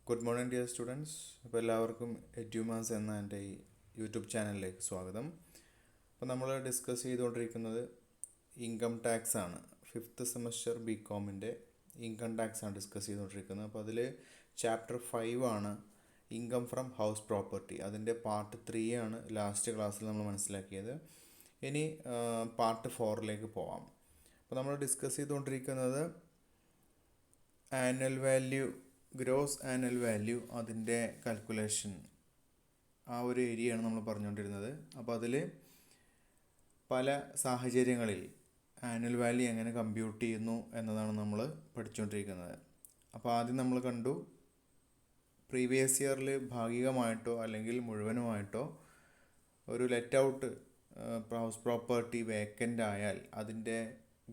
Good morning dear students. അപ്പോൾ എല്ലാവർക്കും എഡ്യൂമാസ് എന്ന എൻ്റെ ഈ യൂട്യൂബ് ചാനലിലേക്ക് സ്വാഗതം. അപ്പോൾ നമ്മൾ ഡിസ്കസ് ചെയ്തുകൊണ്ടിരിക്കുന്നത് ഇൻകം ടാക്സ് ആണ്. 5th സെമസ്റ്റർ BComൻ്റെ ഇൻകം ടാക്സ് ആണ് ഡിസ്കസ് ചെയ്തുകൊണ്ടിരിക്കുന്നത്. അപ്പോൾ അതിൽ ചാപ്റ്റർ 5 ആണ് ഇൻകം ഫ്രം ഹൗസ് പ്രോപ്പർട്ടി. അതിൻ്റെ പാർട്ട് 3 ആണ് ലാസ്റ്റ് ക്ലാസ്സിൽ നമ്മൾ മനസ്സിലാക്കിയത്. ഇനി പാർട്ട് 4ലേക്ക് പോവാം. അപ്പോൾ നമ്മൾ ഡിസ്കസ് ചെയ്തുകൊണ്ടിരിക്കുന്നത് annual value, gross annual value, അതിൻ്റെ കാൽക്കുലേഷൻ, ആ ഒരു ഏരിയയാണ് നമ്മൾ പറഞ്ഞുകൊണ്ടിരുന്നത്. അപ്പോൾ അതിൽ പല സാഹചര്യങ്ങളിൽ ആനുവൽ വാല്യൂ എങ്ങനെ കമ്പ്യൂട്ട് ചെയ്യുന്നു എന്നതാണ് നമ്മൾ പഠിച്ചുകൊണ്ടിരിക്കുന്നത്. അപ്പോൾ ആദ്യം നമ്മൾ കണ്ടു, പ്രീവിയസ് ഇയറിൽ ഭാഗികമായിട്ടോ അല്ലെങ്കിൽ മുഴുവനുമായിട്ടോ ഒരു let out house property vacant ആയാൽ അതിൻ്റെ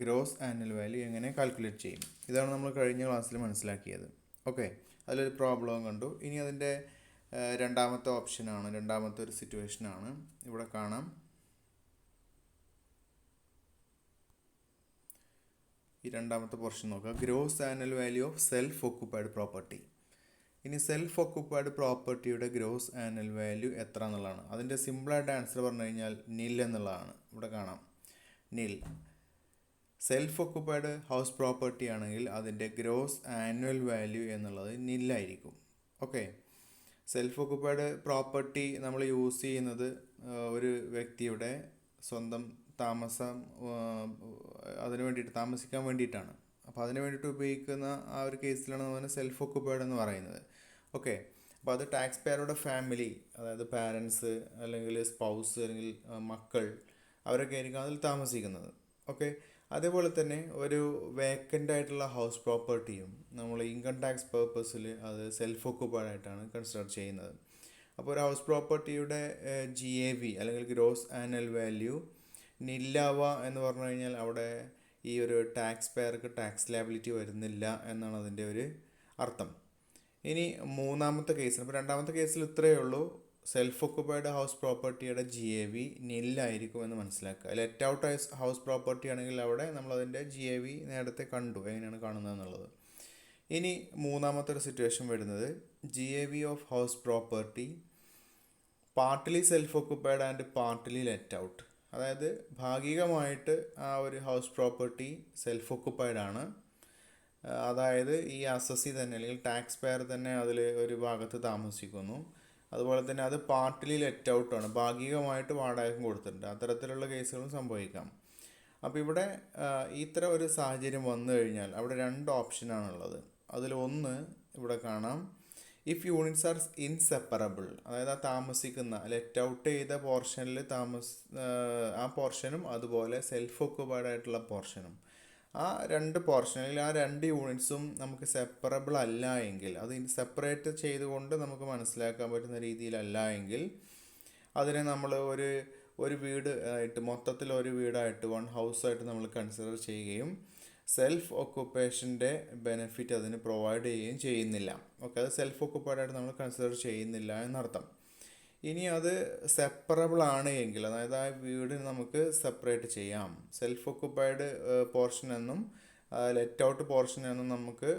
ഗ്രോസ് ആനുവൽ വാല്യൂ എങ്ങനെ കാൽക്കുലേറ്റ് ചെയ്യും. ഇതാണ് നമ്മൾ കഴിഞ്ഞ ക്ലാസ്സിൽ മനസ്സിലാക്കിയത്. ഓക്കെ, അതിലൊരു പ്രോബ്ലം കണ്ടു. ഇനി അതിൻ്റെ രണ്ടാമത്തെ ഓപ്ഷനാണ്, രണ്ടാമത്തെ ഒരു സിറ്റുവേഷനാണ് ഇവിടെ കാണാം. ഈ രണ്ടാമത്തെ പോർഷൻ നോക്കുക, gross annual value of self occupied property. ഇനി സെൽഫ് ഒക്യുപ്പൈഡ് പ്രോപ്പർട്ടിയുടെ ഗ്രോസ് ആനുവൽ വാല്യൂ എത്ര എന്നുള്ളതാണ്. അതിൻ്റെ സിമ്പിളായിട്ട് ആൻസർ പറഞ്ഞു കഴിഞ്ഞാൽ നിൽ എന്നുള്ളതാണ്. ഇവിടെ കാണാം നിൽ. സെൽഫ് ഒക്യുപ്പൈഡ് ഹൗസ് പ്രോപ്പർട്ടി ആണെങ്കിൽ അതിൻ്റെ ഗ്രോസ് ആനുവൽ വാല്യൂ എന്നുള്ളത് നില്ലായിരിക്കും. ഓക്കെ, സെൽഫ് ഒക്യുപ്പൈഡ് പ്രോപ്പർട്ടി നമ്മൾ യൂസ് ചെയ്യുന്നത് ഒരു വ്യക്തിയുടെ സ്വന്തം താമസം അതിന് വേണ്ടിയിട്ട്, താമസിക്കാൻ വേണ്ടിയിട്ടാണ്. അപ്പോൾ അതിന് വേണ്ടിയിട്ട് ഉപയോഗിക്കുന്ന ആ ഒരു കേസിലാണ് നമ്മൾ സെൽഫ് ഒക്യുപ്പൈഡ് എന്ന് പറയുന്നത്. ഓക്കെ, അപ്പോൾ അത് ടാക്സ് പേയറുടെ ഫാമിലി, അതായത് പാരൻസ് അല്ലെങ്കിൽ സ്പൗസ് അല്ലെങ്കിൽ മക്കൾ, അവരൊക്കെ ആയിരിക്കും അതിൽ താമസിക്കുന്നത്. ഓക്കെ, അതേപോലെ തന്നെ ഒരു വേക്കൻ്റ് ആയിട്ടുള്ള ഹൗസ് പ്രോപ്പർട്ടിയും നമ്മൾ ഇൻകം ടാക്സ് പേർപ്പസിൽ അത് സെൽഫ് ഒക്യുപ്പൈഡ് ആയിട്ടാണ് കൺസിഡർ ചെയ്യുന്നത്. അപ്പോൾ ഒരു ഹൗസ് പ്രോപ്പർട്ടിയുടെ GAV അല്ലെങ്കിൽ ഗ്രോസ് ആനുവൽ വാല്യൂ നില്ലാവുക എന്ന് പറഞ്ഞു കഴിഞ്ഞാൽ അവിടെ ഈ ഒരു ടാക്സ് പേയർക്ക് ടാക്സ് ലയബിലിറ്റി വരുന്നില്ല എന്നാണ് അതിൻ്റെ ഒരു അർത്ഥം. ഇനി മൂന്നാമത്തെ കേസിൽ, ഇപ്പോൾ രണ്ടാമത്തെ കേസിൽ ഇത്രയേ ഉള്ളൂ, സെൽഫ് ഒക്യുപ്പൈഡ് ഹൗസ് പ്രോപ്പർട്ടിയുടെ GAV നില്ലായിരിക്കും എന്ന് മനസ്സിലാക്കുക. ലെറ്റ് ഔട്ട് ഹൗസ് പ്രോപ്പർട്ടി ആണെങ്കിൽ അവിടെ നമ്മളതിൻ്റെ GAV നേരത്തെ കണ്ടു, എങ്ങനെയാണ് കാണുന്നത് എന്നുള്ളത്. ഇനി മൂന്നാമത്തെ ഒരു സിറ്റുവേഷൻ വരുന്നത് GAV of house property partly self occupied and partly let out. അതായത് ഭാഗികമായിട്ട് ആ ഒരു ഹൗസ് പ്രോപ്പർട്ടി സെൽഫ് ഒക്യുപ്പൈഡ് ആണ്, അതായത് ഈ അസസി തന്നെ അല്ലെങ്കിൽ ടാക്സ് പെയർ തന്നെ അതിൽ ഒരു ഭാഗത്ത് താമസിക്കുന്നു. അതുപോലെ തന്നെ അത് പാർട്ട്ലി ലെറ്റ് ഔട്ടാണ്, ഭാഗികമായിട്ട് വാടകയ്ക്കും കൊടുത്തിട്ടുണ്ട്. അത്തരത്തിലുള്ള കേസുകളും സംഭവിക്കാം. അപ്പോൾ ഇവിടെ ഇത്തരം ഒരു സാഹചര്യം വന്നു കഴിഞ്ഞാൽ അവിടെ രണ്ട് ഓപ്ഷനാണുള്ളത്. അതിലൊന്ന് ഇവിടെ കാണാം, ഇഫ് യൂണിറ്റ്സ് ആർ ഇൻസെപ്പറബിൾ, അതായത് ആ താമസിക്കുന്ന ലെറ്റ് ഔട്ട് ചെയ്ത പോർഷനിൽ ആ പോർഷനും അതുപോലെ സെൽഫ് ഒക്യുപ്പൈഡ് ആയിട്ടുള്ള പോർഷനും, ആ രണ്ട് പോർഷനിൽ ആ രണ്ട് യൂണിറ്റ്സും നമുക്ക് സെപ്പറബിൾ അല്ല എങ്കിൽ, അത് സെപ്പറേറ്റ് ചെയ്തുകൊണ്ട് നമുക്ക് മനസ്സിലാക്കാൻ പറ്റുന്ന രീതിയിലല്ല എങ്കിൽ അതിനെ നമ്മൾ ഒരു വീട് ആയിട്ട്, മൊത്തത്തിൽ ഒരു വീടായിട്ട്, വൺ ഹൗസായിട്ട് നമ്മൾ കൺസിഡർ ചെയ്യുകയും സെൽഫ് ഒക്യുപ്പേഷൻ്റെ ബെനിഫിറ്റ് അതിന് പ്രൊവൈഡ് ചെയ്യുകയും ചെയ്യുന്നില്ല. ഓക്കെ, അത് സെൽഫ് ഒക്യുപ്പൈഡ് ആയിട്ട് നമ്മൾ കൺസിഡർ ചെയ്യുന്നില്ല എന്നർത്ഥം. ഇനി അത് സെപ്പറബിൾ ആണ് എങ്കിൽ, അതായത് ആ വീടിന് നമുക്ക് സെപ്പറേറ്റ് ചെയ്യാം, സെൽഫ് ഒക്യുപ്പൈഡ് പോർഷൻ എന്നും ലെറ്റ് ഔട്ട് പോർഷൻ എന്നും നമുക്ക്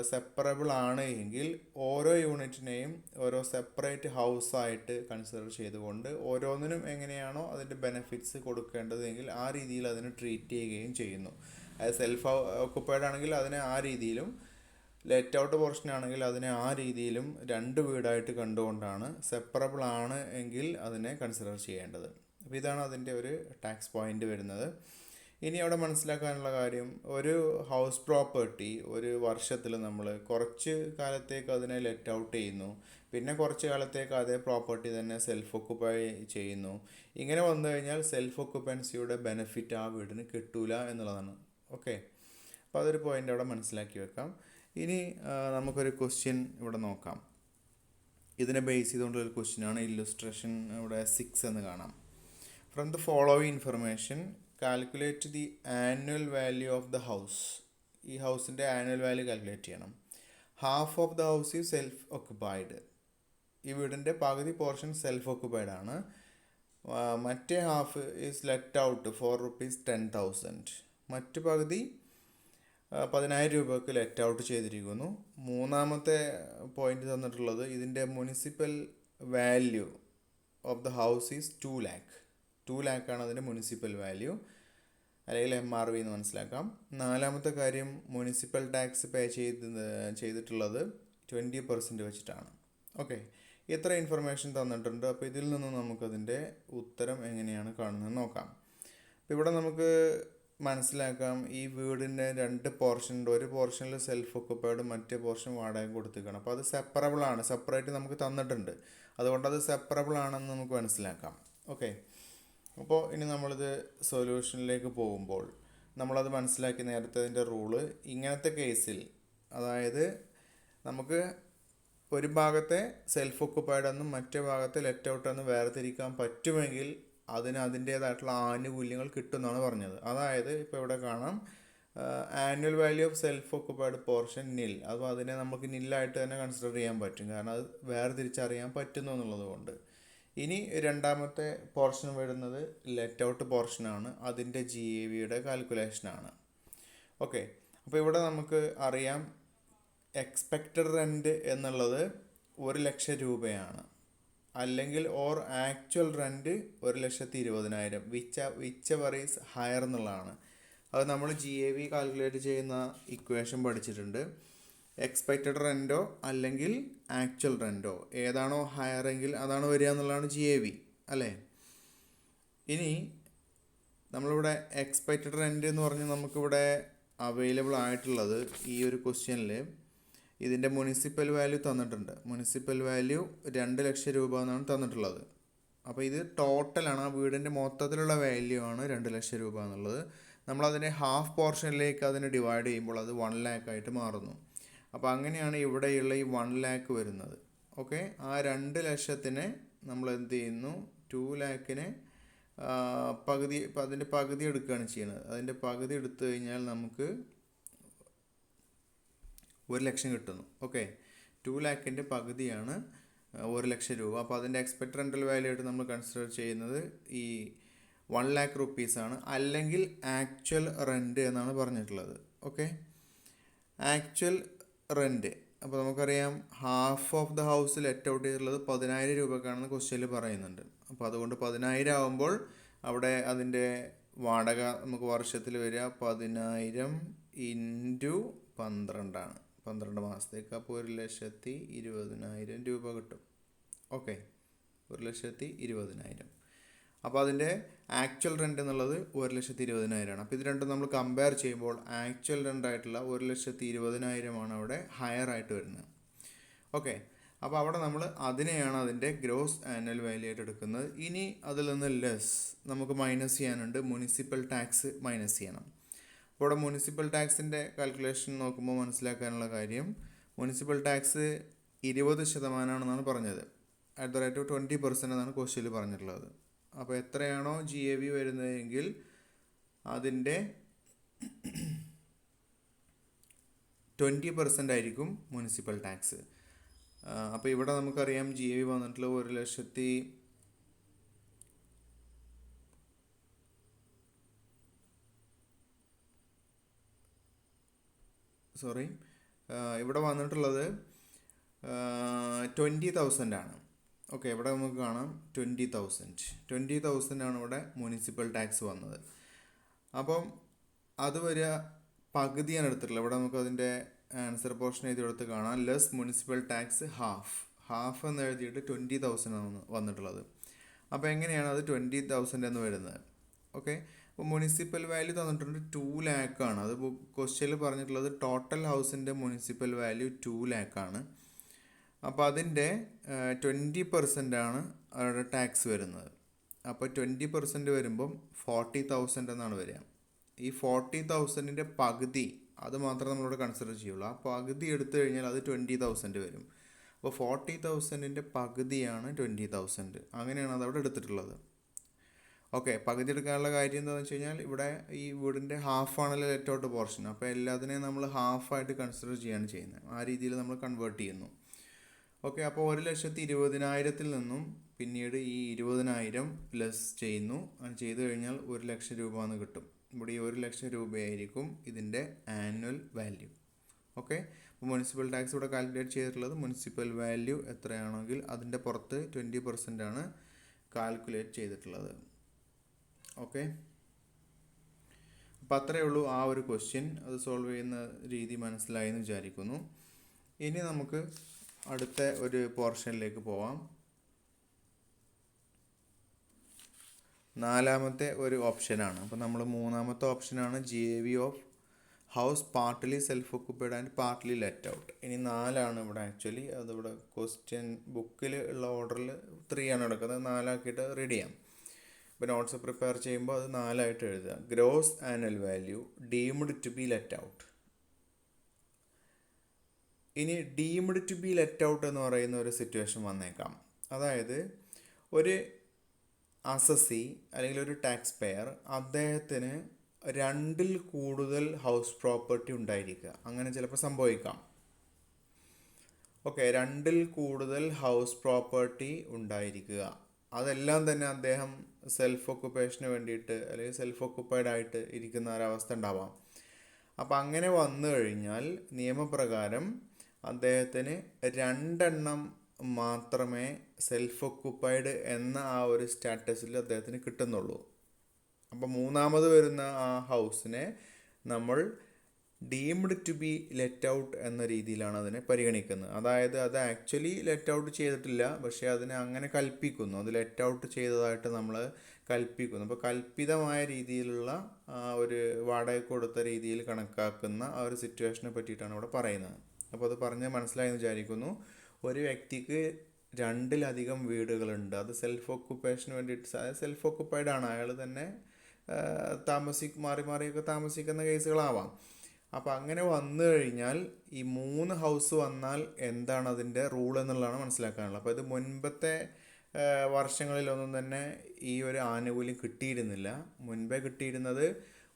സെപ്പറബിൾ ആണ് എങ്കിൽ ഓരോ യൂണിറ്റിനെയും ഓരോ സെപ്പറേറ്റ് ഹൗസായിട്ട് കൺസിഡർ ചെയ്തുകൊണ്ട് ഓരോന്നിനും എങ്ങനെയാണോ അതിൻ്റെ ബെനിഫിറ്റ്സ് കൊടുക്കേണ്ടതെങ്കിൽ ആ രീതിയിൽ അതിനെ ട്രീറ്റ് ചെയ്യുകയും ചെയ്യുന്നു. അത് സെൽഫ് ഒക്യുപ്പൈഡ് ആണെങ്കിൽ അതിനെ ആ രീതിയിലും, ലെറ്റ് ഔട്ട് പോർഷൻ ആണെങ്കിൽ അതിനെ ആ രീതിയിലും രണ്ട് വീടായിട്ട് കണ്ടുകൊണ്ടാണ് സെപ്പറബിൾ ആണ് എങ്കിൽ അതിനെ കൺസിഡർ ചെയ്യേണ്ടത്. അപ്പോൾ ഇതാണ് അതിൻ്റെ ഒരു ടാക്സ് പോയിൻ്റ് വരുന്നത്. ഇനി അവിടെ മനസ്സിലാക്കാനുള്ള കാര്യം, ഒരു ഹൗസ് പ്രോപ്പർട്ടി ഒരു വർഷത്തിൽ നമ്മൾ കുറച്ച് കാലത്തേക്ക് അതിനെ ലെറ്റ് ഔട്ട് ചെയ്യുന്നു, പിന്നെ കുറച്ച് കാലത്തേക്ക് അതേ പ്രോപ്പർട്ടി തന്നെ സെൽഫ് ഒക്യുപ്പൈ ചെയ്യുന്നു. ഇങ്ങനെ വന്നു കഴിഞ്ഞാൽ സെൽഫ് ഒക്യുപ്പൻസിയുടെ ബെനിഫിറ്റ് ആ വീടിന് കിട്ടൂല എന്നുള്ളതാണ്. ഓക്കെ, അപ്പോൾ അതൊരു പോയിൻ്റ് അവിടെ മനസ്സിലാക്കി വെക്കാം. ഇനി നമുക്കൊരു ക്വസ്റ്റ്യൻ ഇവിടെ നോക്കാം. ഇതിനെ ബേസ് ചെയ്തുകൊണ്ടൊരു ക്വസ്റ്റ്യനാണ്. ഇല്ലുസ്ട്രേഷൻ ഇവിടെ 6 എന്ന് കാണാം. From the following information calculate the annual value of the house. ഈ ഹൗസിൻ്റെ ആനുവൽ വാല്യൂ കാൽക്കുലേറ്റ് ചെയ്യണം. Half of the house is self occupied. ഈ വീടിൻ്റെ പകുതി പോർഷൻ സെൽഫ് ഒക്യുപ്പൈഡ് ആണ്. മറ്റേ half is let out for ₹10,000. മറ്റു പകുതി 10,000 രൂപയ്ക്ക് ലെറ്റ് ഔട്ട് ചെയ്തിരിക്കുന്നു. മൂന്നാമത്തെ പോയിന്റ് തന്നിട്ടുള്ളത് ഇതിൻ്റെ municipal value of the house is 2 lakh. 2 ലാക്കാണ് അതിൻ്റെ മുനിസിപ്പൽ വാല്യൂ, അല്ലെങ്കിൽ MRV എന്ന് മനസ്സിലാക്കാം. നാലാമത്തെ കാര്യം മുനിസിപ്പൽ ടാക്സ് പേ ചെയ്തിട്ടുള്ളത് 20% വെച്ചിട്ടാണ്. ഓക്കെ, ഇത്ര ഇൻഫർമേഷൻ തന്നിട്ടുണ്ട്. അപ്പോൾ ഇതിൽ നിന്നും നമുക്കതിൻ്റെ ഉത്തരം എങ്ങനെയാണ് കാണുന്നത് നോക്കാം. അപ്പോൾ ഇവിടെ നമുക്ക് മനസ്സിലാക്കാം, ഈ വീടിൻ്റെ 2 പോർഷൻ ഉണ്ട്. ഒരു പോർഷനിൽ സെൽഫ് ഒക്കുപ്പൈഡ്, മറ്റേ പോർഷൻ വാടക കൊടുത്തിരിക്കണം. അപ്പോൾ അത് സെപ്പറബിൾ ആണ്, സെപ്പറേറ്റ് നമുക്ക് തന്നിട്ടുണ്ട്. അതുകൊണ്ട് അത് സെപ്പറബിൾ ആണെന്ന് നമുക്ക് മനസ്സിലാക്കാം. ഓക്കെ, അപ്പോൾ ഇനി നമ്മളിത് സൊല്യൂഷനിലേക്ക് പോകുമ്പോൾ നമ്മളത് മനസ്സിലാക്കി. നേരത്തെ അതിൻ്റെ റൂള് ഇങ്ങനത്തെ കേസിൽ, അതായത് നമുക്ക് ഒരു ഭാഗത്തെ സെൽഫ് ഒക്കുപ്പൈഡ് എന്നും മറ്റേ ഭാഗത്തെ ലെറ്റ് ഔട്ട് എന്നും വേർതിരിക്കാൻ പറ്റുമെങ്കിൽ അതിന് അതിൻ്റേതായിട്ടുള്ള ആനുകൂല്യങ്ങൾ കിട്ടുമെന്നാണ് പറഞ്ഞത്. അതായത് ഇപ്പോൾ ഇവിടെ കാണാം, annual value of self occupied portion നിൽ. അപ്പോൾ അതിനെ നമുക്ക് നില്ലായിട്ട് തന്നെ കൺസിഡർ ചെയ്യാൻ പറ്റും, കാരണം അത് വേർതിരിച്ചറിയാൻ പറ്റുന്നു എന്നുള്ളത് കൊണ്ട്. ഇനി രണ്ടാമത്തെ പോർഷൻ വരുന്നത് ലെറ്റ് ഔട്ട് പോർഷനാണ്, അതിൻ്റെ GAVയുടെ കാൽക്കുലേഷനാണ്. ഓക്കെ, അപ്പോൾ ഇവിടെ നമുക്ക് അറിയാം എക്സ്പെക്റ്റഡ് റെൻറ്റ് എന്നുള്ളത് 1,00,000 രൂപയാണ്, അല്ലെങ്കിൽ or actual rent 1,20,000, which ever is higher എന്നുള്ളതാണ്. അത് നമ്മൾ GAV കാൽക്കുലേറ്റ് ചെയ്യുന്ന ഇക്വേഷൻ പഠിച്ചിട്ടുണ്ട്. എക്സ്പെക്റ്റഡ് റെൻറ്റോ അല്ലെങ്കിൽ ആക്ച്വൽ റെൻറ്റോ ഏതാണോ ഹയർ എങ്കിൽ അതാണ് വരിക എന്നുള്ളതാണ് GAV അല്ലേ. ഇനി നമ്മളിവിടെ എക്സ്പെക്റ്റഡ് റെൻറ്റ് എന്ന് പറഞ്ഞ് നമുക്കിവിടെ അവൈലബിൾ ആയിട്ടുള്ളത് ഈ ഒരു ക്വസ്റ്റ്യനിൽ ഇതിൻ്റെ മുനിസിപ്പൽ വാല്യൂ തന്നിട്ടുണ്ട്. മുനിസിപ്പൽ വാല്യൂ 2,00,000 രൂപ എന്നാണ് തന്നിട്ടുള്ളത്. അപ്പോൾ ഇത് ടോട്ടലാണ്, ആ വീടിൻ്റെ മൊത്തത്തിലുള്ള വാല്യൂ ആണ് 2,00,000 രൂപ എന്നുള്ളത്. നമ്മളതിനെ ഹാഫ് പോർഷനിലേക്ക് അതിനെ ഡിവൈഡ് ചെയ്യുമ്പോൾ അത് 1 ലാക്ക് ആയിട്ട് മാറുന്നു. അപ്പോൾ അങ്ങനെയാണ് ഇവിടെയുള്ള ഈ 1 ലാക്ക് വരുന്നത്. ഓക്കെ, ആ 2,00,000-നെ നമ്മൾ എന്ത് ചെയ്യുന്നു, 2 ലാക്കിനെ പകുതി, അതിൻ്റെ പകുതി എടുക്കുകയാണ് ചെയ്യുന്നത്. അതിൻ്റെ പകുതി എടുത്തു കഴിഞ്ഞാൽ നമുക്ക് 1,00,000 കിട്ടുന്നു. ഓക്കെ, 2 ലാക്കിൻ്റെ പകുതിയാണ് 1,00,000 രൂപ. അപ്പോൾ അതിൻ്റെ എക്സ്പെക്റ്റഡ് റെൻ്റൽ വാല്യൂ ആയിട്ട് നമ്മൾ കൺസിഡർ ചെയ്യുന്നത് ഈ 1 ലാക്ക് റുപ്പീസാണ്, അല്ലെങ്കിൽ ആക്ച്വൽ റെൻറ്റ് എന്നാണ് പറഞ്ഞിട്ടുള്ളത്. Okay, actual rent. അപ്പോൾ നമുക്കറിയാം half of the house let out ചെയ്തിട്ടുള്ളത് 10,000 രൂപക്കാണെന്ന് ക്വസ്റ്റ്യനിൽ പറയുന്നുണ്ട്. അപ്പോൾ അതുകൊണ്ട് 10,000 ആകുമ്പോൾ അവിടെ അതിൻ്റെ വാടക നമുക്ക് വർഷത്തിൽ വരിക 10,000 ഇൻറ്റു 12 ആണ്, 12 മാസത്തേക്ക്. അപ്പോൾ 1,20,000 രൂപ കിട്ടും. ഓക്കെ, 1,20,000. അപ്പോൾ അതിൻ്റെ ആക്ച്വൽ റെൻ്റ് എന്നുള്ളത് 1,20,000 ആണ്. അപ്പോൾ ഇത് രണ്ടും നമ്മൾ കമ്പയർ ചെയ്യുമ്പോൾ ആക്ച്വൽ റെൻ്റായിട്ടുള്ള 1,20,000 അവിടെ ഹയർ ആയിട്ട് വരുന്നത്. ഓക്കെ, അപ്പോൾ അവിടെ നമ്മൾ അതിനെയാണ് അതിൻ്റെ ഗ്രോസ് ആനുവൽ വാല്യൂ ആയിട്ട് എടുക്കുന്നത്. ഇനി അതിൽ നിന്ന് ലെസ് നമുക്ക് മൈനസ് ചെയ്യാനുണ്ട്, മുനിസിപ്പൽ ടാക്സ് മൈനസ് ചെയ്യണം. അപ്പോൾ ഇവിടെ മുനിസിപ്പൽ ടാക്സിൻ്റെ കാൽക്കുലേഷൻ നോക്കുമ്പോൾ മനസ്സിലാക്കാനുള്ള കാര്യം, മുനിസിപ്പൽ ടാക്സ് 20% പറഞ്ഞത്, അറ്റ് ദ റേറ്റ് ഓഫ് 20% എന്നാണ് ക്വസ്റ്റ്യനിൽ പറഞ്ഞിട്ടുള്ളത്. അപ്പോൾ എത്രയാണോ GAV വരുന്നതെങ്കിൽ അതിൻ്റെ 20% ആയിരിക്കും മുനിസിപ്പൽ ടാക്സ്. അപ്പോൾ ഇവിടെ നമുക്കറിയാം GAV വന്നിട്ടുള്ള 1,00,000 ഇവിടെ വന്നിട്ടുള്ളത് 20,000 ആണ്. ഓക്കെ, ഇവിടെ നമുക്ക് കാണാം 20,000 ആണ് ഇവിടെ മുനിസിപ്പൽ ടാക്സ് വന്നത്. അപ്പം അത് വരിക പകുതിയാണ് എടുത്തിട്ടുള്ളത്. ഇവിടെ നമുക്ക് അതിൻ്റെ ആൻസർ പോർഷൻ എഴുതിയെടുത്ത് കാണാം, ലെസ് മുനിസിപ്പൽ ടാക്സ് ഹാഫ് എന്ന് എഴുതിയിട്ട് 20,000 ആണ് വന്നിട്ടുള്ളത്. അപ്പോൾ എങ്ങനെയാണ് അത് 20,000 എന്ന് വരുന്നത്? ഓക്കെ, അപ്പോൾ മുനിസിപ്പൽ വാല്യൂ തന്നിട്ടുണ്ട് 2 ലാക്കാണ്. അത് ക്വസ്റ്റ്യനിൽ പറഞ്ഞിട്ടുള്ളത് ടോട്ടൽ ഹൗസിൻ്റെ മുനിസിപ്പൽ വാല്യൂ 2 ലാക്കാണ്. അപ്പോൾ അതിൻ്റെ 20% ആണ് അവിടെ ടാക്സ് വരുന്നത്. അപ്പോൾ 20% വരുമ്പം 40,000 എന്നാണ് വരിക. ഈ 40,000-ൻ്റെ പകുതി അത് മാത്രമേ നമ്മളിവിടെ കൺസിഡർ ചെയ്യുള്ളൂ. ആ പകുതി എടുത്തു കഴിഞ്ഞാൽ അത് 20,000 വരും. അപ്പോൾ 40,000-ൻ്റെ പകുതിയാണ് 20,000. അങ്ങനെയാണ് അതവിടെ എടുത്തിട്ടുള്ളത്. ഓക്കെ, പകുതി എടുക്കാനുള്ള കാര്യം എന്താണെന്ന് വെച്ച് കഴിഞ്ഞാൽ ഇവിടെ ഈ വീടിൻ്റെ ഹാഫാണല്ലോ ലെറ്റ് ഔട്ട് പോർഷൻ. അപ്പോൾ എല്ലാത്തിനെയും നമ്മൾ ഹാഫായിട്ട് കൺസിഡർ ചെയ്യുകയാണ് ചെയ്യുന്നത്. ആ രീതിയിൽ നമ്മൾ കൺവേർട്ട് ചെയ്യുന്നു. ഓക്കെ, അപ്പോൾ 1,20,000-ൽ നിന്നും പിന്നീട് ഈ 20,000 ലെസ് ചെയ്യുന്നു. അത് ചെയ്ത് കഴിഞ്ഞാൽ 1,00,000 രൂപ എന്ന് കിട്ടും. ഇവിടെ ഈ 1,00,000 രൂപയായിരിക്കും ഇതിൻ്റെ ആനുവൽ വാല്യൂ. ഓക്കെ, അപ്പോൾ മുനിസിപ്പൽ ടാക്സ് ഇവിടെ കാൽക്കുലേറ്റ് ചെയ്തിട്ടുള്ളത് മുനിസിപ്പൽ വാല്യൂ എത്രയാണെങ്കിൽ അതിൻ്റെ പുറത്ത് 20% ആണ് കാൽക്കുലേറ്റ് ചെയ്തിട്ടുള്ളത്. ഓക്കെ, അപ്പോൾ അത്രയേ ഉള്ളൂ ആ ഒരു ക്വസ്റ്റ്യൻ. അത് സോൾവ് ചെയ്യുന്ന രീതി മനസ്സിലായി എന്ന് വിചാരിക്കുന്നു. ഇനി നമുക്ക് അടുത്ത ഒരു പോർഷനിലേക്ക് പോവാം. 4ാമത്തെ ഒരു ഓപ്ഷനാണ്. അപ്പോൾ നമ്മൾ 3ാമത്തെ ഓപ്ഷനാണ് GAV of house partly self occupied and partly let out. ഇനി 4 ഇവിടെ ആക്ച്വലി അതിവിടെ ക്വസ്റ്റ്യൻ ബുക്കിൽ ഉള്ള ഓർഡറിൽ 3 ആണ് എടുക്കുന്നത്. 4 ആക്കിയിട്ട് റീഡ് ചെയ്യാം. ഇപ്പോൾ നോട്ട്സ് പ്രിപ്പയർ ചെയ്യുമ്പോൾ അത് 4 ആയിട്ട് എഴുതുക. Gross annual value deemed to be let out. ഇനി deemed to be let out എന്ന് പറയുന്ന ഒരു സിറ്റുവേഷൻ വന്നേക്കാം. അതായത് ഒരു അസസി അല്ലെങ്കിൽ ഒരു ടാക്സ് പെയർ അദ്ദേഹത്തിന് 2ൽ കൂടുതൽ ഹൗസ് പ്രോപ്പർട്ടി ഉണ്ടായിരിക്കുക. അങ്ങനെ ചിലപ്പോൾ സംഭവിക്കാം. ഓക്കെ, 2ൽ കൂടുതൽ ഹൗസ് പ്രോപ്പർട്ടി ഉണ്ടായിരിക്കുക. അതെല്ലാം തന്നെ അദ്ദേഹം സെൽഫ് ഒക്കുപ്പേഷന് വേണ്ടിയിട്ട് അല്ലെങ്കിൽ സെൽഫ് ഒക്കുപ്പൈഡ് ആയിട്ട് ഇരിക്കുന്ന ഒരവസ്ഥ ഉണ്ടാവാം. അപ്പം അങ്ങനെ വന്നു കഴിഞ്ഞാൽ നിയമപ്രകാരം അദ്ദേഹത്തിന് 2 മാത്രമേ സെൽഫ് ഒക്കുപ്പൈഡ് എന്ന ആ ഒരു സ്റ്റാറ്റസിൽ അദ്ദേഹത്തിന് കിട്ടുന്നുള്ളൂ. അപ്പോൾ 3ാമത് വരുന്ന ആ ഹൗസിനെ നമ്മൾ deemed to be let out എന്ന രീതിയിലാണ് അതിനെ പരിഗണിക്കുന്നത്. അതായത് അത് ആക്ച്വലി ലെറ്റ് ഔട്ട് ചെയ്തിട്ടില്ല, പക്ഷേ അതിനെ അങ്ങനെ കൽപ്പിക്കുന്നു, അത് ലെറ്റ് ഔട്ട് ചെയ്തതായിട്ട് നമ്മൾ കൽപ്പിക്കുന്നു. അപ്പോൾ കൽപ്പിതമായ രീതിയിലുള്ള ഒരു വാടക കൊടുത്ത രീതിയിൽ കണക്കാക്കുന്ന ആ ഒരു സിറ്റുവേഷനെ പറ്റിയിട്ടാണ് ഇവിടെ പറയുന്നത്. അപ്പോൾ അത് പറഞ്ഞ് മനസ്സിലായെന്ന് വിചാരിക്കുന്നു. ഒരു വ്യക്തിക്ക് 2ലധികം വീടുകളുണ്ട്. അത് സെൽഫ് ഒക്കുപ്പേഷന് വേണ്ടിയിട്ട്, അതായത് സെൽഫ് ഒക്കുപ്പൈഡ് ആണ്, അയാൾ തന്നെ മാറി മാറിയൊക്കെ താമസിക്കുന്ന കേസുകളാവാം. അപ്പോൾ അങ്ങനെ വന്നു കഴിഞ്ഞാൽ ഈ 3 ഹൗസ് വന്നാൽ എന്താണ് അതിൻ്റെ റൂൾ എന്നുള്ളതാണ് മനസ്സിലാക്കാനുള്ളത്. അപ്പോൾ ഇത് മുൻപത്തെ വർഷങ്ങളിലൊന്നും തന്നെ ഈ ഒരു ആനുകൂല്യം കിട്ടിയിരുന്നില്ല. മുൻപേ കിട്ടിയിരുന്നത്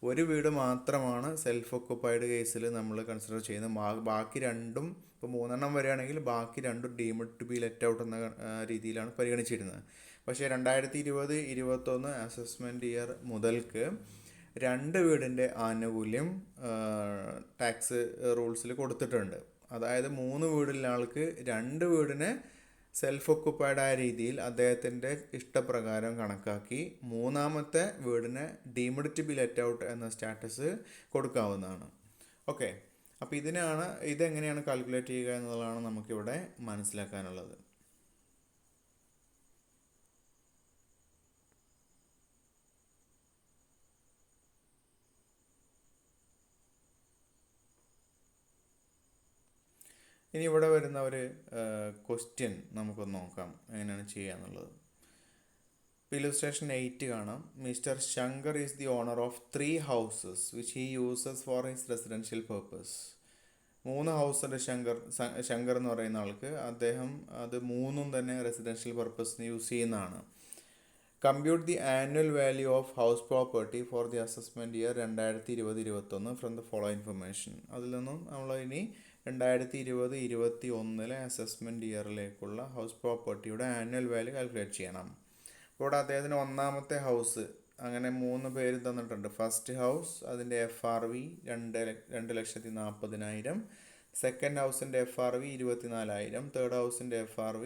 ഒരു വീട് മാത്രമാണ് സെൽഫ് ഒക്കുപ്പൈഡ് കേസിൽ നമ്മൾ കൺസിഡർ ചെയ്യുന്നത്. ബാക്കി 2ഉം ഇപ്പോൾ 3 വരികയാണെങ്കിൽ ബാക്കി 2ഉം deemed to be let out എന്ന രീതിയിലാണ് പരിഗണിച്ചിരുന്നത്. പക്ഷേ 2020-21 അസസ്മെൻറ്റ് ഇയർ മുതൽക്ക് 2 വീടിൻ്റെ ആനുകൂല്യം ടാക്സ് റൂൾസിൽ കൊടുത്തിട്ടുണ്ട്. അതായത് 3 വീടുള്ള ആൾക്ക് 2 വീടിനെ സെൽഫ് ഒക്കുപ്പൈഡ് ആയ രീതിയിൽ അദ്ദേഹത്തിൻ്റെ ഇഷ്ടപ്രകാരം കണക്കാക്കി 3ാമത്തെ വീടിനെ deemed to be let out എന്ന സ്റ്റാറ്റസ് കൊടുക്കാവുന്നതാണ്. ഓക്കെ, അപ്പോൾ ഇതെങ്ങനെയാണ് കാൽക്കുലേറ്റ് ചെയ്യുക എന്നുള്ളതാണ് നമുക്കിവിടെ മനസ്സിലാക്കാനുള്ളത്. ഇനി ഇവിടെ വരുന്ന ഒരു ക്വസ്റ്റ്യൻ നമുക്കൊന്ന് നോക്കാം എങ്ങനെയാണ് ചെയ്യുക എന്നുള്ളത്. ഇല്ലുസ്ട്രേഷൻ 8 കാണാം. Mister Shankar is the owner of 3 houses which he uses for his residential purpose. 3 ഹൗസുണ്ട് ശങ്കർ എന്ന് പറയുന്ന ആൾക്ക്. അദ്ദേഹം അത് 3ഉം തന്നെ റെസിഡൻഷ്യൽ പർപ്പസിന് യൂസ് ചെയ്യുന്നതാണ്. Compute the annual value of house property for the assessment year 2020-21 from the follow information. അതിൽ നിന്നും നമ്മൾ ഇനി 2020-21 അസസ്മെൻറ്റ് ഇയറിലേക്കുള്ള ഹൗസ് പ്രോപ്പർട്ടിയുടെ ആനുവൽ വാല്യൂ കാൽക്കുലേറ്റ് ചെയ്യണം. ഇവിടെ അദ്ദേഹത്തിന് 1ാമത്തെ ഹൗസ്, അങ്ങനെ 3 പേര് തന്നിട്ടുണ്ട്. ഫസ്റ്റ് ഹൗസ് അതിൻ്റെ FRV 2,40,000. സെക്കൻഡ് ഹൗസിൻ്റെ FRV 24,000. തേർഡ് ഹൗസിൻ്റെ FRV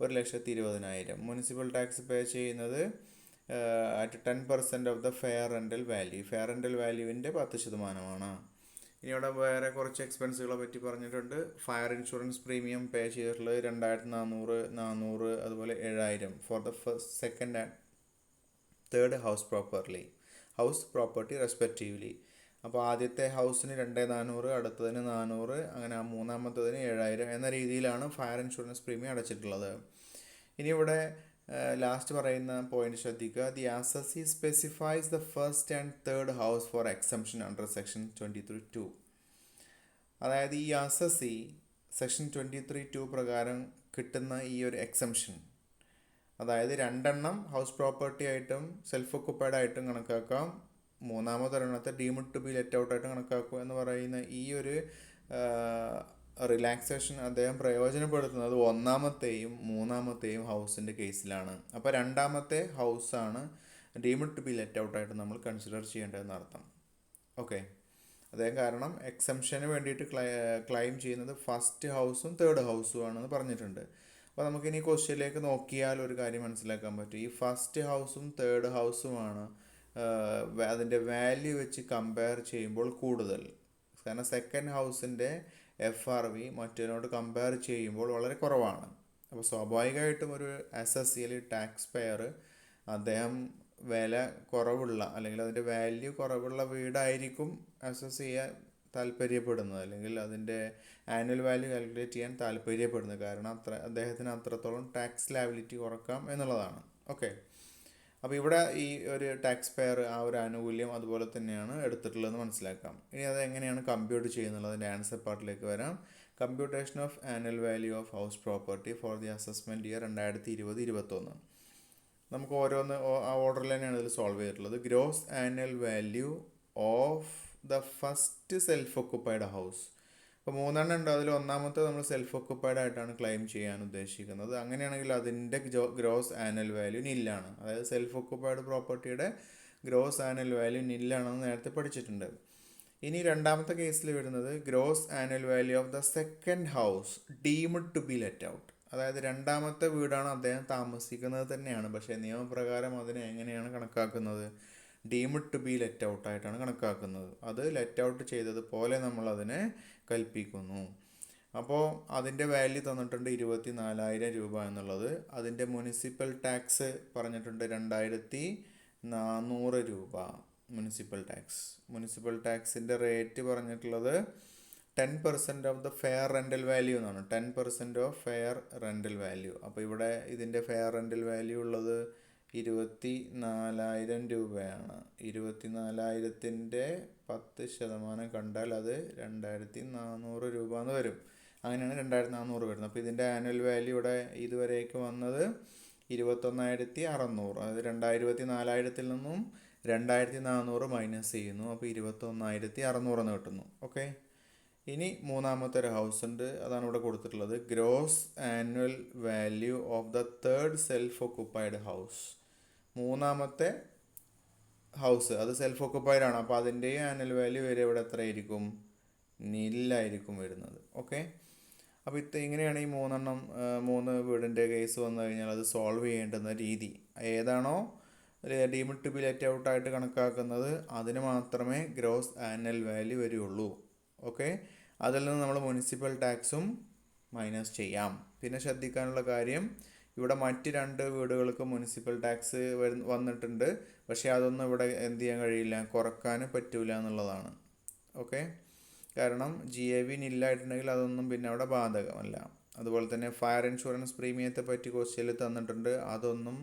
1,20,000. മുനിസിപ്പൽ ടാക്സ് പേ ചെയ്യുന്നത് at 10% of the fair rental value. Fair rental വാല്യൂവിൻ്റെ 10%. ഇനി ഇവിടെ വേറെ കുറച്ച് എക്സ്പെൻസുകളെ പറ്റി പറഞ്ഞിട്ടുണ്ട്. ഫയർ ഇൻഷുറൻസ് പ്രീമിയം പേ ചെയ്തിട്ടുള്ളത് 2,400 അതുപോലെ 7,000 for the first, second and third house property respectively. അപ്പോൾ ആദ്യത്തെ ഹൗസിന് 2,400, അടുത്തതിന് 400, അങ്ങനെ 3ാമത്തതിന് 7,000 എന്ന രീതിയിലാണ് ഫയർ ഇൻഷുറൻസ് പ്രീമിയം അടച്ചിട്ടുള്ളത്. ഇനി ഇവിടെ ലാസ്റ്റ് പറയുന്ന പോയിന്റ് ശ്രദ്ധിക്കുക. The assessee specifies the first and third house four exemption under section 23(2). അതായത് ഈ അസസി സെക്ഷൻ 23(2) പ്രകാരം കിട്ടുന്ന ഈ ഒരു എക്സംഷൻ, അതായത് 2 ഹൗസ് പ്രോപ്പർട്ടി ആയിട്ടും സെൽഫ് ഒക്കുപ്പൈഡ് ആയിട്ടും കണക്കാക്കാം, 3ാമതൊരെണ്ണത്തെ deemed to be let out ആയിട്ട് കണക്കാക്കും എന്ന് പറയുന്ന ഈ ഒരു റിലാക്സേഷൻ അദ്ദേഹം പ്രയോജനപ്പെടുത്തുന്നത് 1ാമത്തെയും 3ാമത്തെയും ഹൗസിൻ്റെ കേസിലാണ്. അപ്പോൾ 2ാമത്തെ ഹൗസാണ് ഡീംഡ് ടു ബി ലെറ്റ് ഔട്ടായിട്ട് നമ്മൾ കൺസിഡർ ചെയ്യേണ്ടതെന്ന് അർത്ഥം. ഓക്കെ, അതേ കാരണം എക്സംഷന് വേണ്ടിയിട്ട് ക്ലെയിം ചെയ്യുന്നത് ഫസ്റ്റ് ഹൗസും തേർഡ് ഹൗസും ആണെന്ന് പറഞ്ഞിട്ടുണ്ട്. അപ്പോൾ നമുക്കിനി ക്വസ്റ്റ്യനിലേക്ക് നോക്കിയാൽ ഒരു കാര്യം മനസ്സിലാക്കാൻ പറ്റും. ഈ ഫസ്റ്റ് ഹൗസും തേർഡ് ഹൗസുമാണ് അതിൻ്റെ വാല്യൂ വെച്ച് കമ്പയർ ചെയ്യുമ്പോൾ കൂടുതൽ. കാരണം സെക്കൻഡ് ഹൗസിൻ്റെ FRV മറ്റേതിനോട് കമ്പയർ ചെയ്യുമ്പോൾ വളരെ കുറവാണ്. അപ്പോൾ സ്വാഭാവികമായിട്ടും ഒരു SSCയിൽ ടാക്സ് പെയർ അദ്ദേഹം വില കുറവുള്ള അല്ലെങ്കിൽ അതിൻ്റെ വാല്യൂ കുറവുള്ള വീടായിരിക്കും അസസ് ചെയ്യാൻ താല്പര്യപ്പെടുന്നത്, അല്ലെങ്കിൽ അതിൻ്റെ ആനുവൽ വാല്യൂ കാൽക്കുലേറ്റ് ചെയ്യാൻ താല്പര്യപ്പെടുന്നത്. കാരണം അദ്ദേഹത്തിന് അത്രത്തോളം ടാക്സ് ലാബിലിറ്റി കുറക്കാം എന്നുള്ളതാണ്. ഓക്കെ, അപ്പോൾ ഇവിടെ ഈ ഒരു ടാക്സ് പെയർ ആ ഒരു ആനുകൂല്യം അതുപോലെ തന്നെയാണ് എടുത്തിട്ടുള്ളതെന്ന് മനസ്സിലാക്കാം. ഇനി അത് എങ്ങനെയാണ് കമ്പ്യൂട്ട് ചെയ്യുന്നത്, അതിൻ്റെ ആൻസർ പാർട്ടിലേക്ക് വരാം. Computation of annual value of house property for the assessment year 2020-21. നമുക്ക് ഓരോന്ന് ആ ഓർഡറിൽ തന്നെയാണ് ഇതിൽ സോൾവ് ചെയ്തിട്ടുള്ളത്. Gross annual value of the first self occupied house. ഇപ്പോൾ 3 ഉണ്ട്, അതിൽ ഒന്നാമത്തെ നമ്മൾ സെൽഫ് ഒക്കുപ്പൈഡ് ആയിട്ടാണ് ക്ലെയിം ചെയ്യാൻ ഉദ്ദേശിക്കുന്നത്. അങ്ങനെയാണെങ്കിൽ അതിൻ്റെ ഗ്രോസ് ആനുവൽ വാല്യൂ നില്ലാണ്. അതായത് സെൽഫ് ഒക്കുപ്പൈഡ് പ്രോപ്പർട്ടിയുടെ ഗ്രോസ് ആനുവൽ വാല്യൂ നില്ലാണെന്ന് നേരത്തെ പഠിച്ചിട്ടുണ്ട്. ഇനി രണ്ടാമത്തെ കേസിൽ വരുന്നത് gross annual value of the second house deemed to be let out. അതായത് രണ്ടാമത്തെ വീടാണ് അദ്ദേഹം താമസിക്കുന്നത് തന്നെയാണ്, പക്ഷേ നിയമപ്രകാരം അതിനെ എങ്ങനെയാണ് കണക്കാക്കുന്നത്? Deemed to be let out ആയിട്ടാണ് കണക്കാക്കുന്നത്. അത് ലെറ്റ് ഔട്ട് ചെയ്തതുപോലെ നമ്മൾ അതിനെ കൽപ്പിക്കുന്നു. അപ്പോൾ അതിൻ്റെ വാല്യൂ തന്നിട്ടുണ്ട് 24,000 രൂപ എന്നുള്ളത്. അതിൻ്റെ മുനിസിപ്പൽ ടാക്സ് പറഞ്ഞിട്ടുണ്ട് 2,400 രൂപ മുനിസിപ്പൽ ടാക്സിൻ്റെ റേറ്റ് പറഞ്ഞിട്ടുള്ളത് 10% of the fair rental value എന്നാണ്. 10% ഓഫ് ഫെയർ റെൻ്റൽ വാല്യൂ. അപ്പോൾ ഇവിടെ ഇതിൻ്റെ ഫെയർ റെൻ്റൽ വാല്യൂ ഉള്ളത് 24,000 രൂപയാണ്. 24,000-ൻ്റെ 10% കണ്ടാൽ അത് 2,400 രൂപ എന്ന് വരും. അങ്ങനെയാണ് 2,400 വരുന്നത്. അപ്പോൾ ഇതിൻ്റെ ആനുവൽ വാല്യൂ ഇവിടെ ഇതുവരേക്ക് വന്നത് 21,600. അതായത് 24,000-ൽ നിന്നും 2,400 മൈനസ് ചെയ്യുന്നു. അപ്പോൾ 21,600 എന്ന് കിട്ടുന്നു. ഓക്കെ, ഇനി മൂന്നാമത്തെ ഒരു ഹൗസ് ഉണ്ട്, അതാണ് ഇവിടെ കൊടുത്തിട്ടുള്ളത്. Gross annual value of the third self occupied house. മൂന്നാമത്തെ ഹൗസ് അത് സെൽഫ് ഒക്കുപ്പൈഡ് ആണ്. അപ്പോൾ അതിൻ്റെ ആനുവൽ വാല്യൂ വരെ ഇവിടെ എത്രയായിരിക്കും? നില്ലായിരിക്കും വരുന്നത്. ഓക്കെ, അപ്പോൾ ഇങ്ങനെയാണ് ഈ 3 വീടിൻ്റെ കേസ് വന്നു കഴിഞ്ഞാൽ അത് സോൾവ് ചെയ്യേണ്ടുന്ന രീതി. ഏതാണോ deemed to be let out ആയിട്ട് കണക്കാക്കുന്നത് അതിന് മാത്രമേ ഗ്രോസ് ആനുവൽ വാല്യൂ വരികയുള്ളൂ. ഓക്കെ, അതിൽ നിന്ന് നമ്മൾ മുനിസിപ്പൽ ടാക്സും മൈനസ് ചെയ്യാം. പിന്നെ ശ്രദ്ധിക്കാനുള്ള കാര്യം, ഇവിടെ മറ്റ് 2 വീടുകൾക്ക് മുനിസിപ്പൽ ടാക്സ് വന്നിട്ടുണ്ട്, പക്ഷേ അതൊന്നും ഇവിടെ എന്ത് ചെയ്യാൻ കഴിയില്ല, കുറക്കാൻ പറ്റൂല എന്നുള്ളതാണ്. ഓക്കെ, കാരണം GAV നില്ലായിട്ടുണ്ടെങ്കിൽ അതൊന്നും പിന്നെ അവിടെ ബാധകമല്ല. അതുപോലെ തന്നെ ഫയർ ഇൻഷുറൻസ് പ്രീമിയത്തെ പറ്റി ക്വസ്റ്റ്യനിൽ തന്നിട്ടുണ്ട്, അതൊന്നും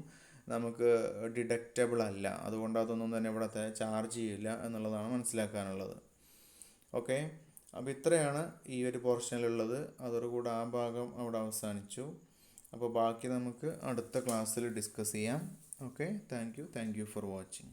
നമുക്ക് ഡിഡക്റ്റബിൾ അല്ല. അതുകൊണ്ട് അതൊന്നും തന്നെ ഇവിടുത്തെ ചാർജ് ചെയ്യില്ല എന്നുള്ളതാണ് മനസ്സിലാക്കാനുള്ളത്. ഓക്കെ, അപ്പോൾ ഇത്രയാണ് ഈ ഒരു പോർഷനിലുള്ളത്. അതോടുകൂടി ആ ഭാഗം അവിടെ അവസാനിച്ചു. അപ്പോൾ ബാക്കി നമുക്ക് അടുത്ത ക്ലാസ്സിൽ ഡിസ്കസ് ചെയ്യാം. Okay, thank you for watching.